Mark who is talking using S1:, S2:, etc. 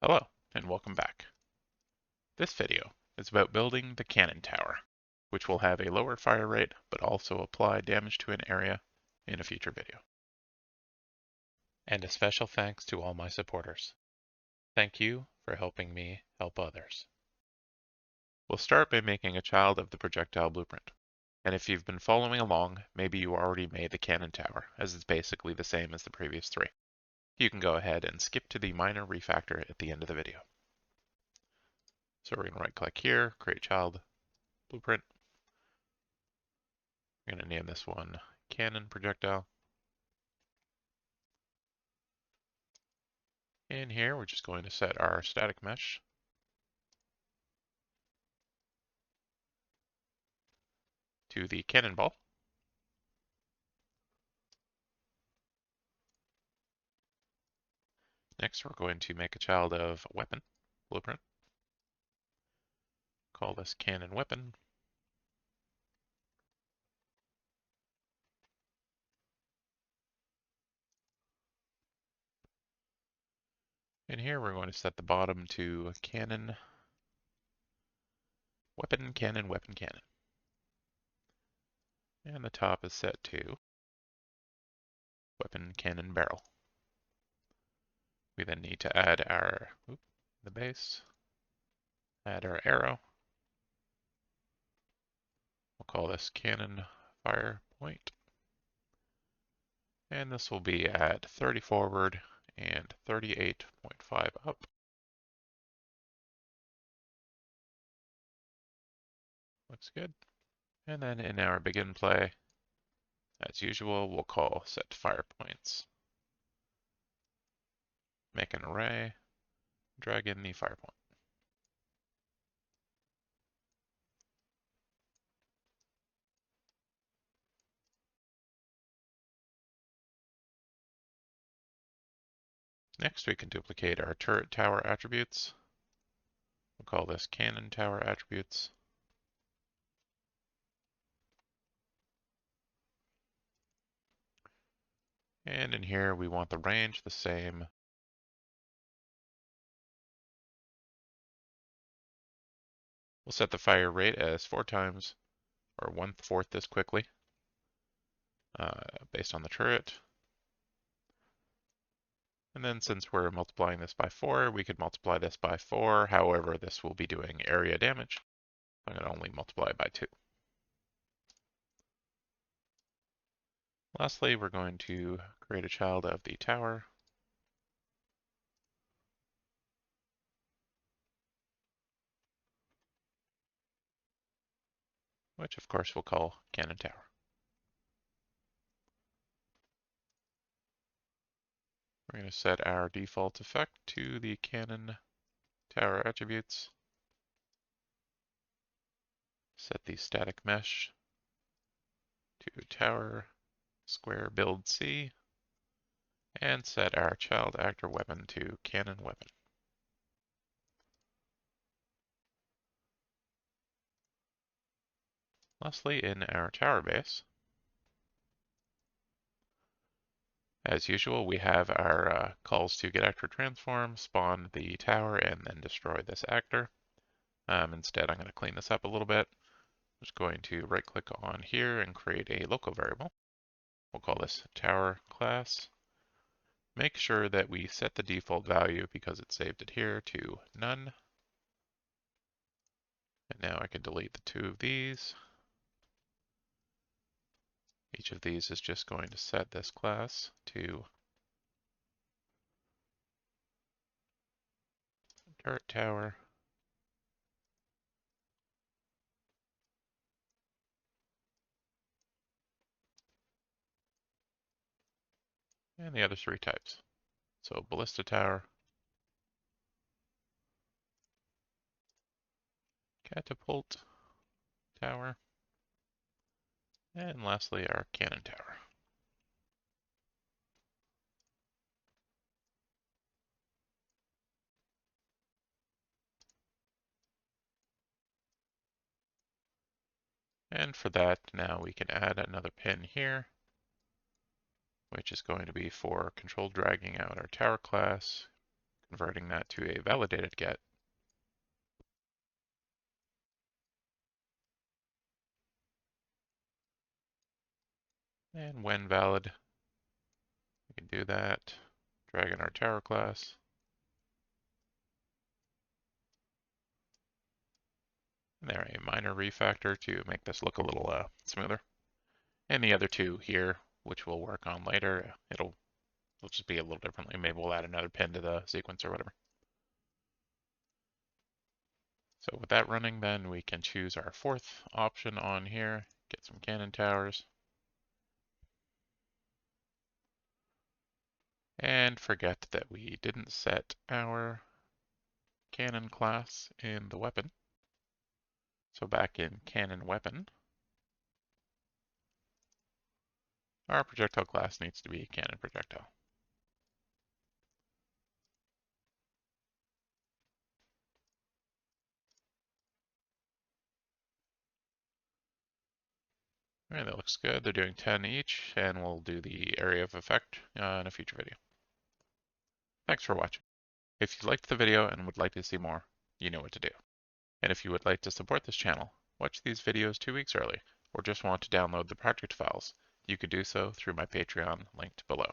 S1: Hello, and welcome back. This video is about building the cannon tower, which will have a lower fire rate but also apply damage to an area in a future video. And a special thanks to all my supporters. Thank you for helping me help others. We'll start by making a child of the projectile blueprint. And if you've been following along, maybe you already made the cannon tower, as it's basically the same as the previous three. You can go ahead and skip to the minor refactor at the end of the video. So we're going to right click here, create child blueprint. We're going to name this one Cannon Projectile. In here, we're just going to set our static mesh to the cannonball. Next, we're going to make a child of weapon blueprint. Call this Cannon Weapon. In here, we're going to set the bottom to Cannon Weapon, Cannon, Weapon, Cannon. And the top is set to Weapon, Cannon, Barrel. We then need to add our, the base, add our arrow. We'll call this Cannon Fire Point. And this will be at 30 forward and 38.5 up. Looks good. And then in our begin play, as usual, we'll call set fire points. Make an array, drag in the fire point. Next, we can duplicate our turret tower attributes. We'll call this cannon tower attributes. And in here, we want the range the same. We'll set the fire rate as 4 times or 1/4 as quickly based on the turret. And then since we're multiplying this by 4, we could multiply this by 4. However, this will be doing area damage. I'm going to only multiply it by 2. Lastly, we're going to create a child of the tower. Which of course we'll call Cannon Tower. We're going to set our default effect to the Cannon Tower attributes. Set the static mesh to tower square build C, and set our child actor weapon to cannon weapon. Lastly, in our tower base, as usual, we have our calls to get actor transform, spawn the tower, and then destroy this actor. Instead, I'm going to clean this up a little bit. I'm just going to right click on here and create a local variable. We'll call this tower class. Make sure that we set the default value, because it saved it here, to none. And now I can delete the 2 of these. Each of these is just going to set this class to turret tower. And the other 3 types. So ballista tower, catapult tower, and lastly our cannon tower. And for that, now we can add another pin here, which is going to be for control dragging out our tower class. converting that to a validated get. And when valid, we can do that. Drag in our tower class. And there, a minor refactor to make this look a little smoother. And the other two here, which we'll work on later, it'll just be a little differently. Maybe we'll add another pin to the sequence or whatever. So with that running, then we can choose our fourth option on here, get some cannon towers. And forget that we didn't set our cannon class in the weapon. So back in cannon weapon, our projectile class needs to be cannon projectile. All right, that looks good. They're doing 10 each, and we'll do the area of effect in a future video. Thanks for watching. If you liked the video and would like to see more, you know what to do. And if you would like to support this channel, watch these videos 2 weeks early, or just want to download the project files, you could do so through my Patreon linked below.